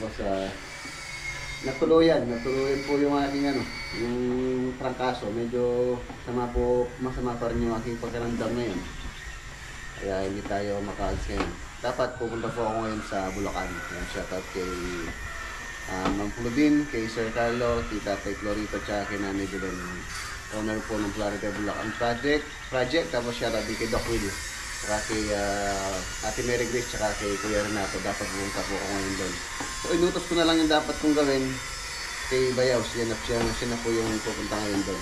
Tapos natuluyan po yung aking yung trangkaso. Medyo masama pa rin yung aking pagkaramdam ngayon. Kaya hindi tayo makaalis ngayon. Dapat pupunta po ako ngayon sa Bulacan. Shoutout kay Ma'am Claudine, kay Sir Carlo, Tita Tay Clorito, tsaka kay Nanay Belen. Owner po ng Florida Bulacan Project. Tapos shoutout din kay Doc Will, tsaka kay Ate Mary Grace, tsaka kay Kuya Renato. Dapat pumunta po ako ngayon doon. So inutos ko na lang yung dapat kong gawin kay Bayaw. Siya na po yung pupunta ngayon doon.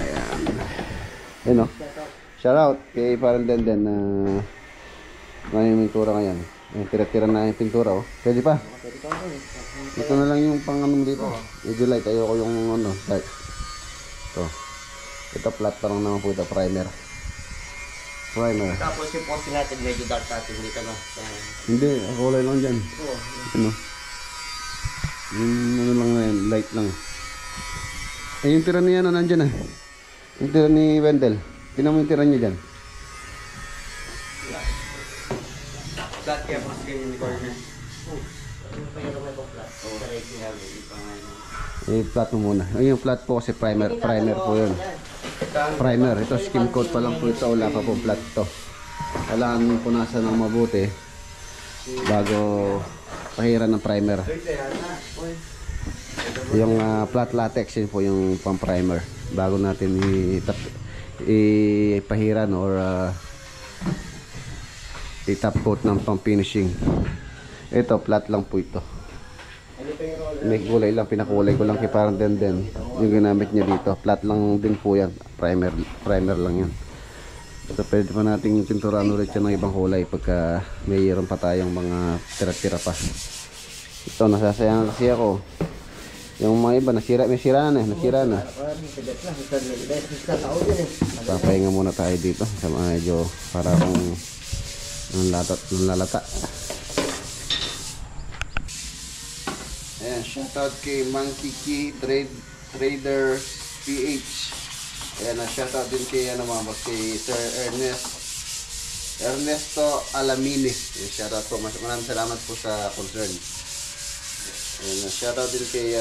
Ayan. Ayun o. Shoutout kay parang Denden na may pintura ngayon. Tira-tira na yung pintura oh. Pwede pa? Ito na lang yung pang dito. Medyo light. Ayoko yung light. Ito. Ito flat pa lang naman po ito. Primer. Tapos yung poste natin medyo dark natin dito na. Hindi. Kulay lang dyan. Ano? Yung lang na yan. Light lang. Yung tira niya nandyan ah. Yung tira ni Wendell. Tinan mo yung tira niya dyan. Flat kaya po sa yung corner. I-flat mo muna. Yung flat po kasi primer po yun. Primer. Ito skim coat pa lang po ito. Wala pa po flat ito. Kailangan mo punasan ng mabuti bago pahiran ng primer. Yung flat latex yun po yung pang primer bago natin ipahiran or i-top coat ng pang finishing. Ito flat lang po ito. May kulay lang, pinakulay ko lang kay parang Denden yung ginamit niya dito. Flat lang din po yan. Primer lang yan. So pwede pa natin pinturahan ulit yan ng ibang kulay pagka mayroon pa tayong mga tira-tira pa. Ito nasasayang kasi ako. Yung mga iba nasira na. Papahinga muna tayo dito sa medyo para kung lalata. Ayan, shoutout kay Monkey Key Trader PH. Ayan, shoutout din kay kay Sir Ernesto Alamini. Ayan, shoutout po. Maraming salamat po sa concern. Ayan, shoutout din kay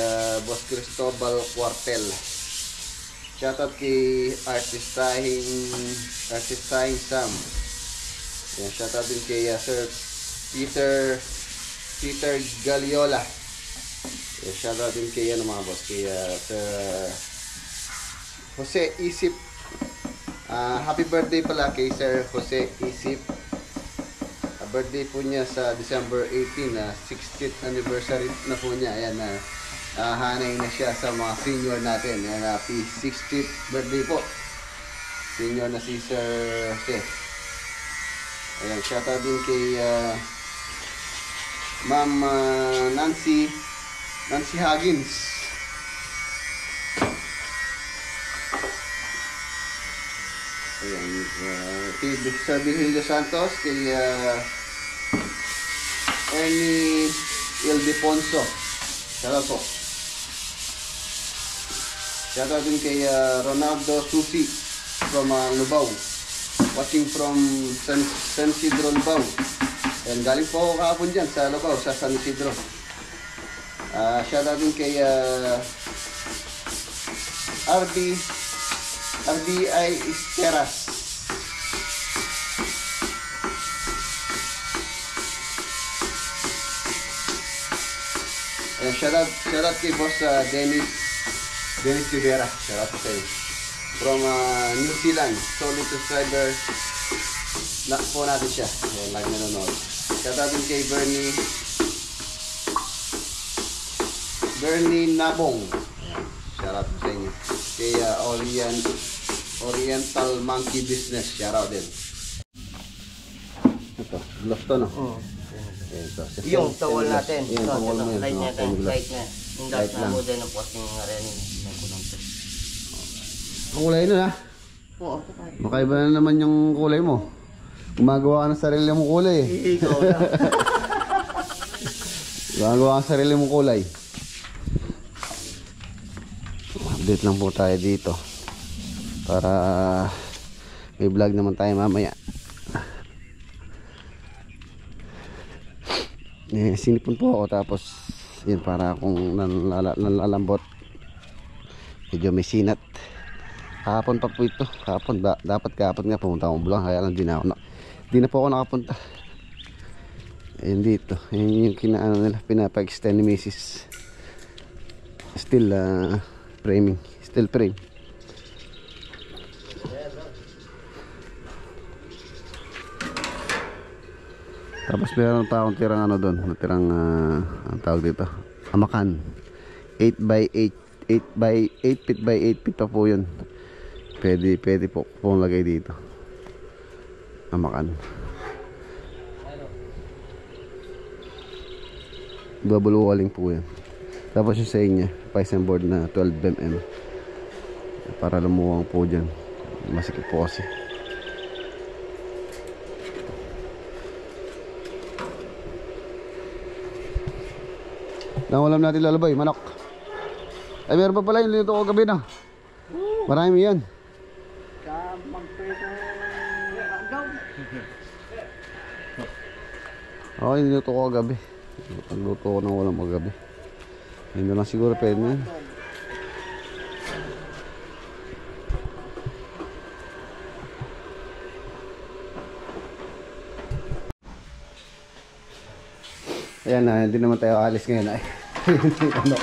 Boss Cristobal Cuartel. Shoutout kay Artistahing Sam. Ayan, shoutout din kay Sir Peter Galiola. Ayan, shoutout din kay mga boss, kay Sir Jose Isip. Happy birthday pala kay Sir Jose Isip. Birthday po niya sa December 18, 60th anniversary na po niya. Ayan, hanay na siya sa mga senior natin. Ayan, happy 60th birthday po. Senior na si Sir Jose. Ayan, shoutout din kay Ma'am Nancy Huggins. Ayan, kay Sir Virgilio Santos, kay Ernie Ildefonso. Shoutout po. Shoutout din kay Ronaldo Susi from Lubao. Watching from San Isidro, Lubao. And galing po ako kahapon dyan sa Lubao, sa San Isidro. Shoutout din kay RBI Esteras. Shoutout kay Boss Dennis Rivera. Shoutout po kayo. From New Zealand, solid subscriber na po natin siya. Ayan, lagi nanonood. Shoutout din kay Bernie Nabong. Ayan, shoutout po sa inyo. Kay Oriental Monkey Business. Shoutout din. Ito, gloves to, no? Ito, yung towel natin. Yung towel mo yun. Light natin. Yung dark na mo din ang posting nga rin. Ang kulay nun ha? Oo. Makaiba na naman yung kulay mo. Gumagawa ka ng sarili mong kulay eh. Ikaw na. Gumagawa ka ng sarili mong kulay. Update lang po tayo dito. Para may vlog naman tayo mamaya. Sinipon po ako tapos yun para akong nalalambot. Medyo may sinat. Kahapon pa po ito. Dapat kahapon nga pumunta akong Bulang. Kaya lang di na po ako nakapunta. Ayun dito. Ayun yung kinaano nila. Pinapa-extend ni Mrs. Still framing. Still frame. Tapos meron pa akong tirang ano doon. Tirang ang tawag dito. Amakan. 8 by 8 feet by 8 feet pa po yun. Pwede po pong lagay dito. Amakan. Babuluwaling po yan. Tapos yung sa inyo, Python board na 12mm. Para lumuwang po dyan. Masikip po kasi. Nangulam natin lalabay, manok. Ay meron pa pala yung linuto ko gabi na. Marami yan. Sa magprito agaw. Oo, yung linuto ko gabi. Pagluto ko ng walang magabi. Hindi lang siguro pwede na yun. Ayan na, hindi naman tayo alis ngayon ay. Ano?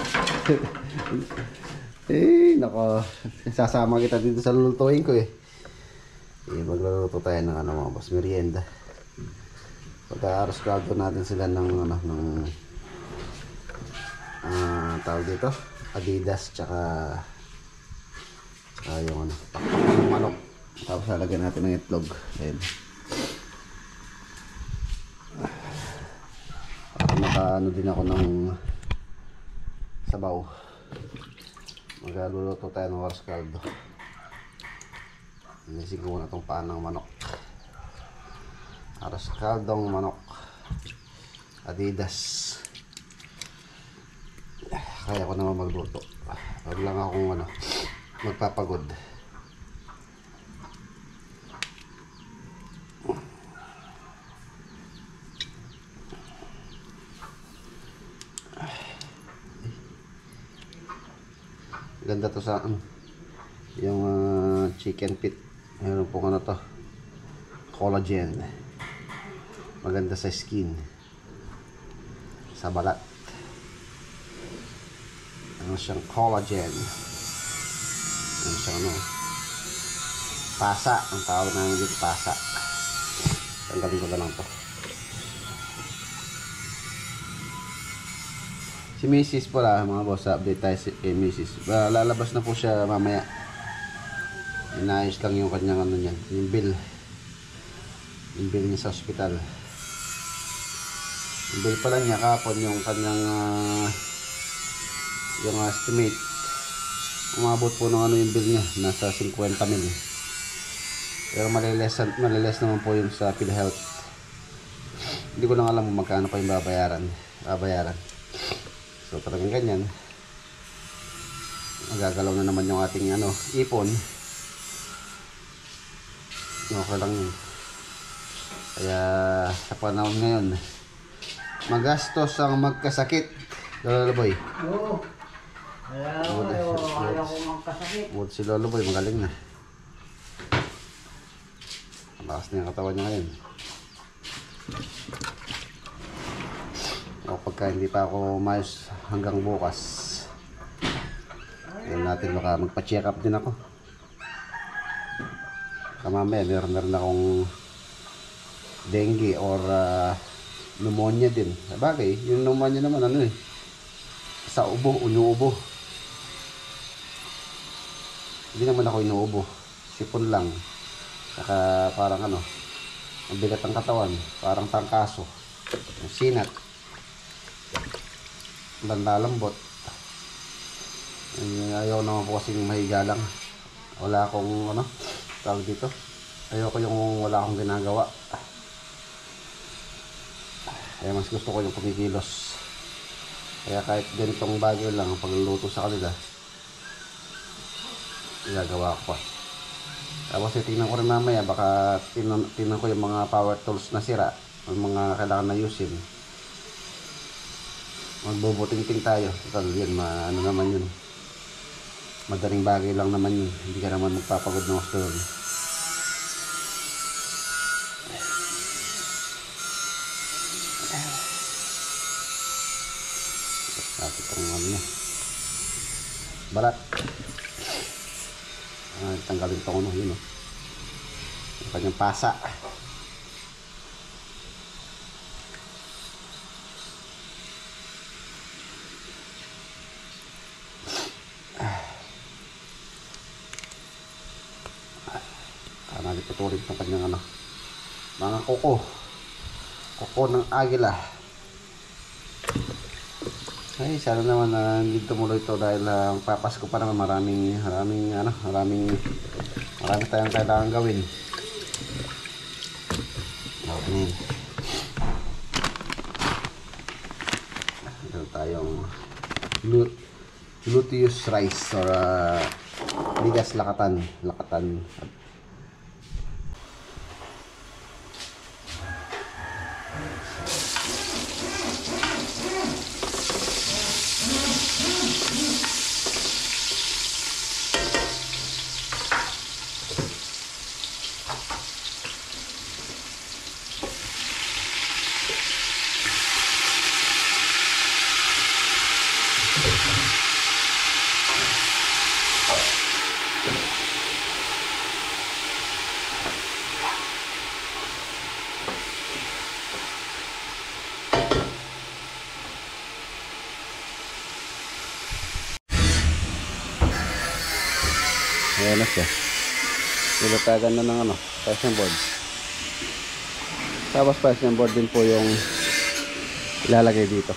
Nako. Sasama kita dito sa lulutuin ko eh. Magluluto tayo ng ano mga boss, merienda. Pagka-aros kaldo natin sila ng ano, ng tawag dito, Adidas tsaka yung ano, pakpak ng manok. Tapos lalagyan natin ng itlog. Ayan. Nakaano din ako ng sabaw. Magluluto tayo ng aros kaldo. Inisig ko na itong paan ng manok. Aros kaldong manok Adidas. Kaya ko naman magluto. Huwag lang akong ano, magpapagod. Ganda to sa yung chicken feet. Meron po ano to, collagen. Maganda sa skin, sa balat. Ano siyang collagen. Ano siyang ano, pasa ang tawag namin dito, pasa. Tanggalin ko na lang to. Si Mrs. pala mga boss, update tayo kay Mrs. Lalabas na po siya mamaya. Inaayos lang yung kanyang ano niyan, yung bill. Yung bill niya sa hospital. Yung bill pala niya kapon yung kanyang yung estimate. Umabot po ng ano yung bill niya, nasa 50 mil. Pero maliles naman po yung sa PhilHealth. Hindi ko lang alam kung magkano pa yung babayaran. So talagang ganyan. Magagalaw na naman yung ating ano, ipon. Okay lang yun. Kaya sa panahon ngayon, magastos ang magkasakit. Lolo Boy. Oo. Ayaw ko magkasakit. Buot si Lolo Boy, magaling na. Lakas na yung katawan niya ngayon. O pagka hindi pa ako umayos hanggang bukas, yan natin, baka magpa-check up din ako. Kamamaya meron akong dengue or pneumonia din. Sabagay, yung pneumonia naman ano eh, sa ubo, unuubo. Hindi naman ako inuubo, sipon lang. Saka parang ano, ang bigat ng katawan, parang tangkaso, sinat, lalambot. Ayaw naman po kasing mahiga lang. Wala akong ano, tawag dito, ayoko yung wala akong ginagawa. Kaya mas gusto ko yung kumikilos. Kaya kahit ganitong bagay lang ang pagluluto sa kanila, ginagawa ko pa. Tapos tingnan ko rin mamaya, baka tingnan ko yung mga power tools na sira, yung mga kailangan na ayusin. magbubuting-ting tayo. Total yun, ano naman yun, madaling bagay lang naman yun, hindi ka naman magpapagod ng gusto yun. Tapos ang ano niya, balat. Tanggalin ito ano, yun o, yung kanyang pasa. Nagtutuloy ng kanyang ano, mga kuko ng agila. Ay, sana naman na hindi tumuloy ito dahil papasko pa naman, marami tayong kailangan gawin. Okay. Meron tayong gluteus rice or bigas lakatan. Ayan na siya. Nilatagan na ng ano, fashion board. Tapos fashion board din po yung ilalagay dito.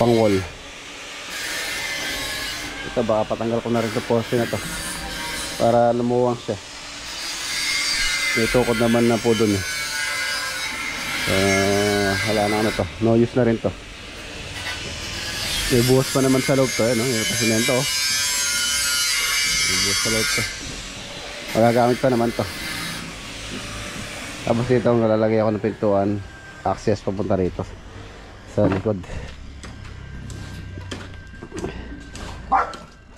Pang wall. Ito baka patanggal ko na rin sa poste na to para lumuwang siya. May tukod naman na po dun eh. Wala na ano to. No use na rin to. May buhos pa naman sa loob to eh, no? Yung pasimento oh. Sa loob to. Magagamit pa naman to. Tapos dito nalalagay ako ng pintuan, access papunta rito sa likod.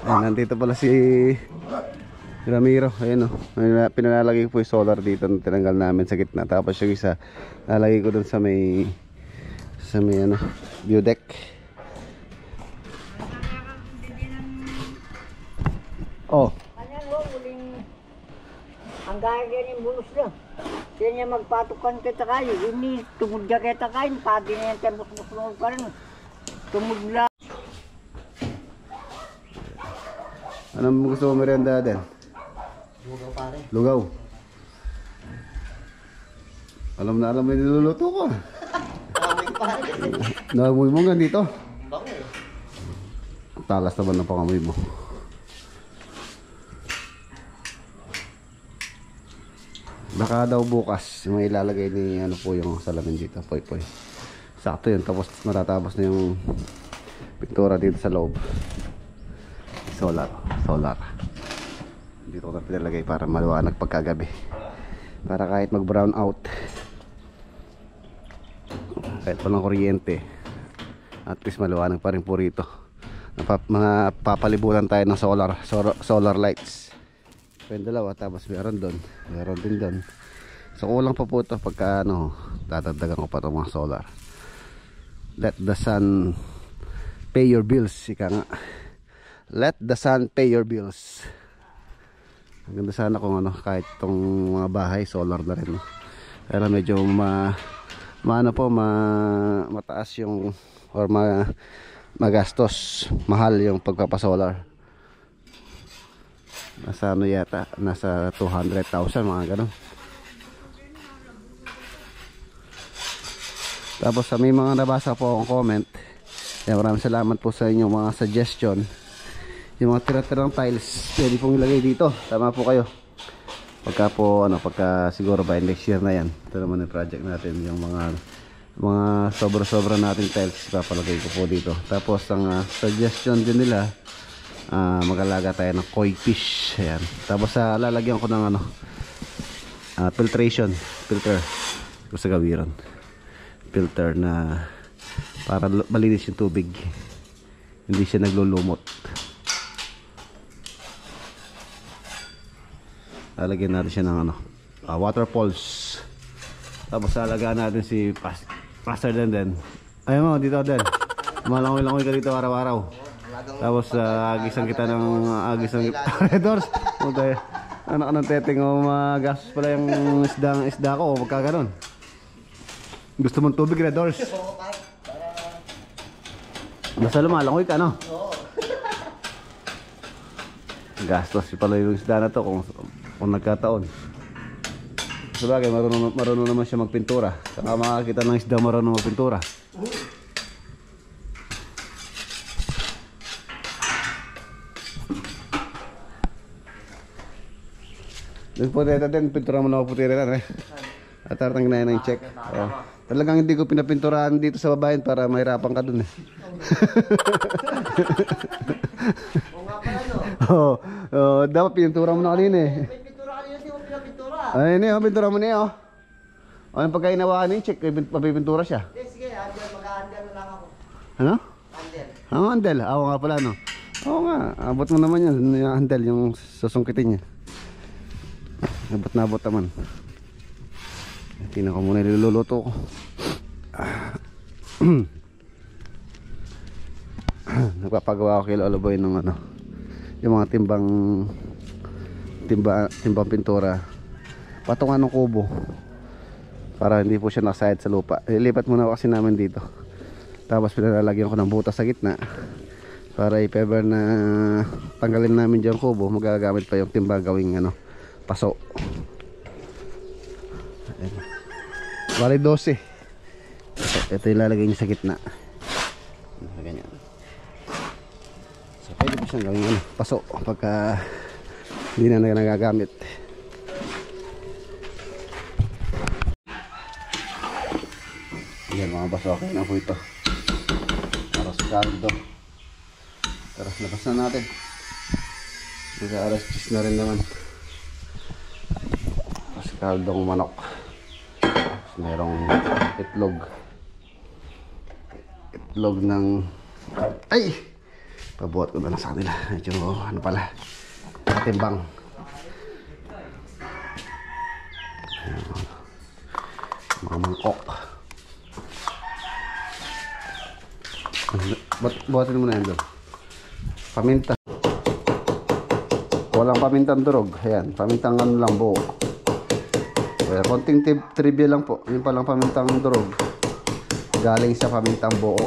Ayan, nandito pala si Ramiro. Ayan o, pinalalagay ko po yung solar dito na tinanggal namin sa gitna. Tapos yung isa nalagay ko dun sa may ano, view deck. Oh. Ang gaya yung bulos na. Siya niya magpatukan kita kayo. Ini tumudya kita kayo. Pati niya yung tembos-bos ka rin. Tumudla. Anong gusto mo merienda din? Lugaw pare. Lugaw. Alam na alam mo yung niluluto ko. Amoy pare. Naamoy mo nga dito. Bango. Talas naman ng pangamoy mo. Baka daw bukas may ilalagay ni ano po yung salamin dito, poy. Sakto yun, tapos matatapos na yung pintura dito sa loob. Solar. Dito ko na pinalagay para maliwanag pagkagabi. Para kahit mag brown out, kahit walang kuryente, at least maliwanag pa rin po rito. Mga papalibutan tayo ng solar lights. Yung dalawa, tapos meron din doon. So kulang pa po ito pagka ano, tatagdagan ko pa itong mga solar. Let the sun pay your bills, ika nga. Let the sun pay your bills. Ang ganda sana kung ano, kahit itong mga bahay solar na rin, no? Pero medyo mataas yung or magastos, mahal yung pagpapasolar. Nasa ano yata, nasa 200,000 mga ganun. Tapos may mga nabasa po akong comment. Maraming salamat po sa inyong mga suggestion. Yung mga tira-tirang tiles pwede pong ilagay dito. Tama po kayo. Pagka siguro by next year na yan. Ito naman yung project natin. Yung mga sobra-sobra natin tiles papalagay ko po dito. Tapos ang suggestion din nila, mag-alaga tayo ng koi fish. Ayan. Tapos lalagyan ko ng filter ko sa gawiran. Filter na para malinis yung tubig, hindi siya naglulumot. Lalagyan natin siya ng water falls. Tapos lalagaan natin si Pastor Den. Ayun mo, dito Den, malangoy-langoy ka dito araw-araw. Tapos agisan kita ng Red Doors. Anak ng teteng o magastos pala yung isda ko o magkaganon. Gusto mong tubig, Red Doors? Basta lumalangoy ka, no? Oo. Gastos pala yung isda na to kung nagkataon. Sabagay, marunong naman siya magpintura. Saka makakita ng isda marunong magpintura. Yung putera din, pintura mo na ako putera na at tartang na ng check. Talagang hindi ko pinapinturahan dito sa babayan para mahirapan ka dun Oo nga pala, no? Dapat pintura mo na kanina May pintura kanina, di mo pinapintura. Ayun pintura mo niya yung pagkainawakan yung check, mapipintura siya. Sige, mag-a-handle na lang ako. Ano? Handle. Handle. Oo nga pala, no? Oo nga, abot mo naman yan, yung handle, yung susungkitin niya. Abot na abot naman. Tingnan ko muna niluluto ko. Nagpapagawa ko kay Lolo Boy ng yung mga timbang pintura patungan ng kubo para hindi po siya nakasayad sa lupa. Ilipat muna kasi namin dito, tapos pinalalagyan ko ng butas sa gitna para if ever na tanggalin namin dyan kubo, magagamit pa yung timba gawing paso. Bali 12. Ito ilalagay niya sa gitna. Ganyan. So pwede po siyang gawing paso pagka hindi na nagagamit. Yan mga baso, okay na po ito para sa kaldo. Tara, labas na natin. Mag-aalas 10 na rin naman. Kasi kaldong manok. Merong itlog ng pabuhat ko na lang sa kanila. Medyo pala katimbang. Mga mangkok. Buhatin mo na yan doon. Paminta. Walang pamintang durog. Ayan, pamintang lang buo. Kaya konting trivia lang po. Yung palang pamintang durog galing sa pamintang buo.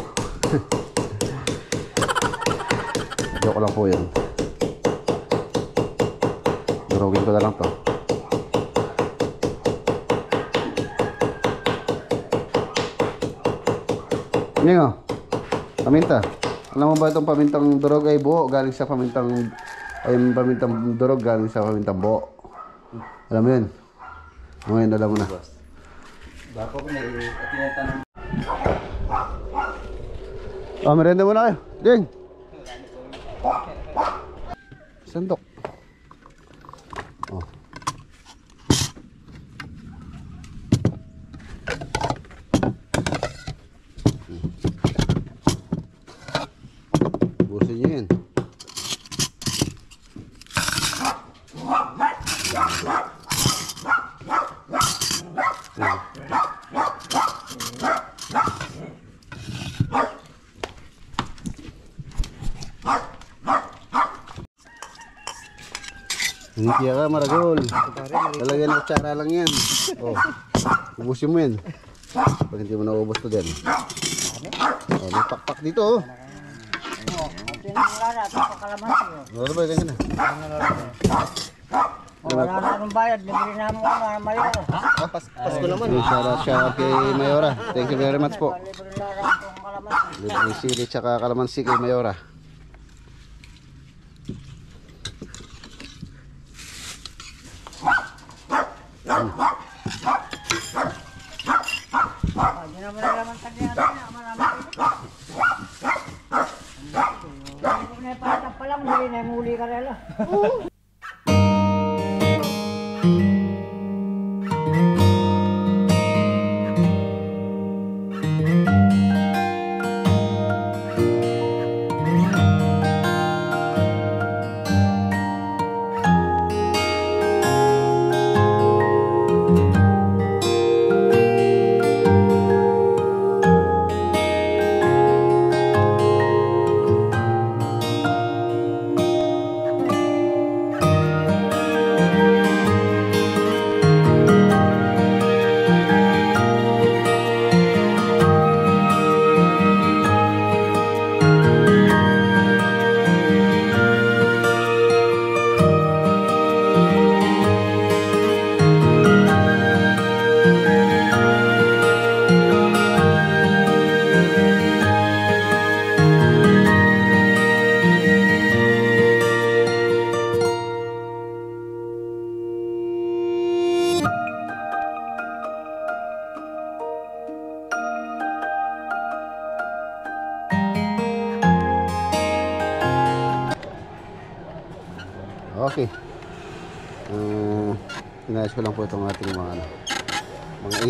Joke lang po yun. Durogin ko na lang to. Ngayon, paminta. Alam mo ba itong pamintang durog ay buo galing sa pamintang durog galing sa pamintang buo? Alam mo yun? Ngayon alam mo na. Bako ko na tinatanong. Merenda muna kayo. Ding! Sandok. Busin nyo yan. Hindi ka maragol. Talagyan ng kutsara lang yan. Ubusin mo yan. Pag hindi mo naubos to din. May pakpak dito. Wala na, kalamansi. Ano ba, ganyan na. Wala na akong bayad, nabili namin Mayora. Pasko naman. Shout kay Mayora. Thank you very much po. Libre na lang akong kalamansi. Libre sili tsaka kalamansi kay Mayora. Hindi naman nalaman sa kanya natin, malaman ito. Hindi ko na ipatap pa lang, huli na muli ka rela. kasi. Inayos ko lang po itong ating mga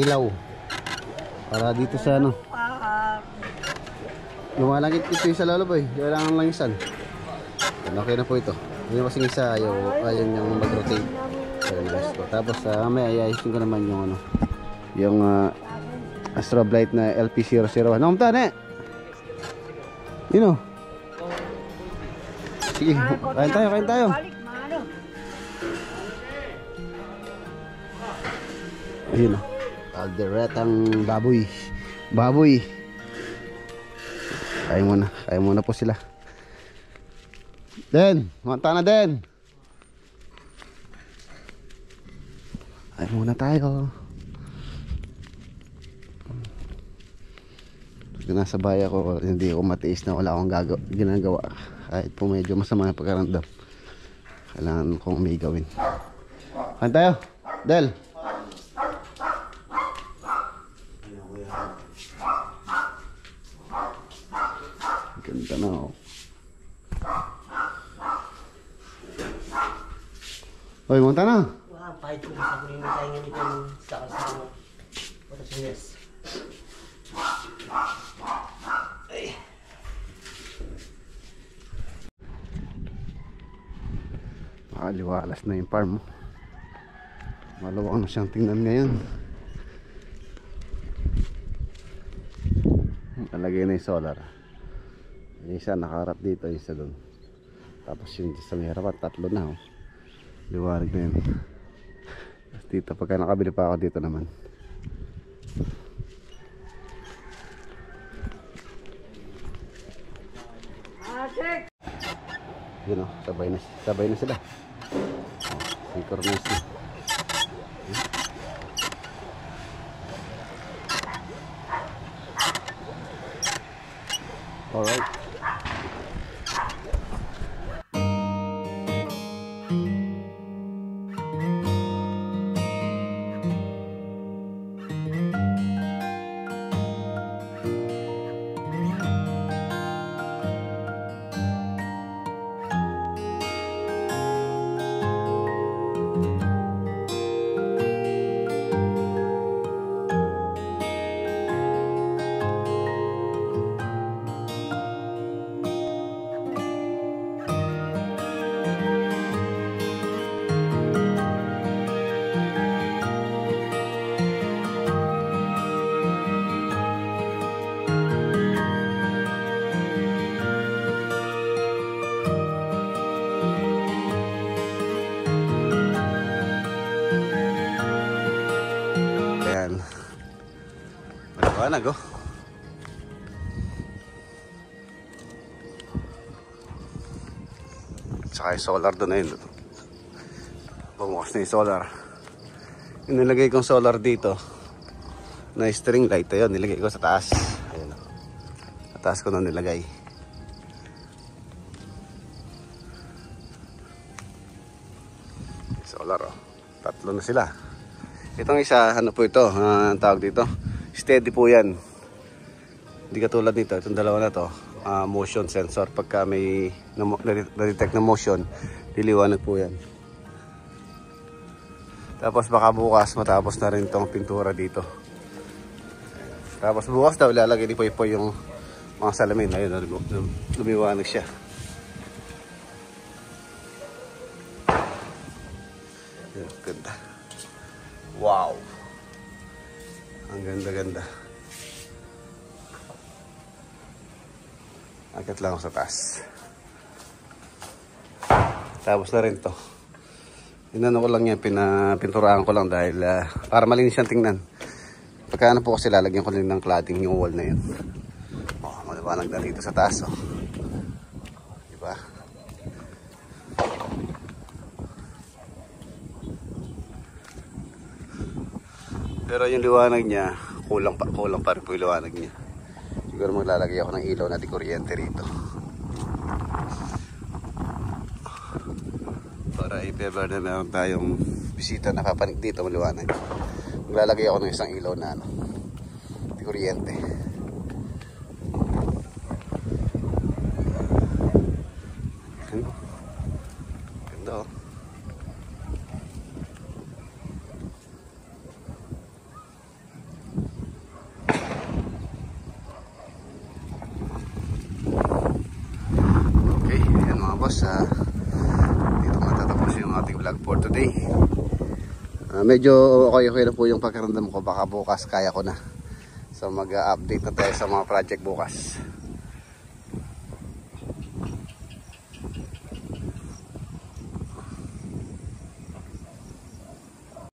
ilaw. Para dito sa lumalangit ito yung sa lalo po eh. Kailangan lang isan. Okay na po ito. Yung kasing isa ayaw niyang mag-rotate. Tapos may ayayusin ko naman yung yung strobe light na LP001. Ano ta ne? Yun o. Sige, kain tayo. Ayun o. Calderetang baboy. Kain muna po sila. Den, manta na Den. Kain muna tayo. Pag nasa bahay ako, hindi ako matiis na wala akong ginagawa. Kahit po medyo masama yung pagkaramdam, kailangan kong may gawin. Kain tayo, Del. Ganda na oh. Hoy, monta na. Wah, pahit ko sa kunin tayo ngayon dito sa kasama. Pagkasinyas. Liwalas na yung farm. Malawak na siyang tingnan ngayon. Nalagay na yung solar. Yung isa nakaharap dito, yung isa doon. Tapos yung sa may harapan, 3 na oh. Liwanag na yun. Tapos dito, pagka nakabili pa ako dito naman. Yun oh, sabay na sila. Synchronous na. Alright. Maliwanag oh. Tsaka yung solar doon na yun. Bumukas na yung solar. Yung nilagay kong solar dito na string light, ayun, nilagay ko sa taas. Ayun, sa taas ko na nilagay. Solar oh. 3 na sila. Itong isa, ano po ito, ang tawag dito, steady po yan. Hindi katulad nito, itong dalawa na to, motion sensor. Pagka may na-detect na motion, liliwanag po yan. Tapos baka bukas matapos na rin itong pintura dito. Tapos bukas daw ilalagay ni po yung mga salamin. Ayun, lumiwanag siya. Yun, ganda. Wow, ang ganda-ganda. Akit lang ako sa taas. Tapos na rin to. Inano ko lang yan, pininturahan ko lang dahil para malinis siyang tingnan. Pagka ano po kasi lalagyan ko lang ng cladding yung wall na yun. Oh, maliwanag na dito sa taas oh. Diba? Pero yung liwanag niya, kulang pa rin po yung liwanag niya. Siguro maglalagay ako ng ilaw na di kuryente rito. Para if ever na meron tayong bisita na papanik dito, maliwanag. Maglalagay ako ng isang ilaw na di kuryente. Ganda oh. boss, dito matatapos yung ating vlog for today. Medyo okay na po yung pakiramdam ko. Baka bukas kaya ko na. So mag-update na tayo sa mga project bukas.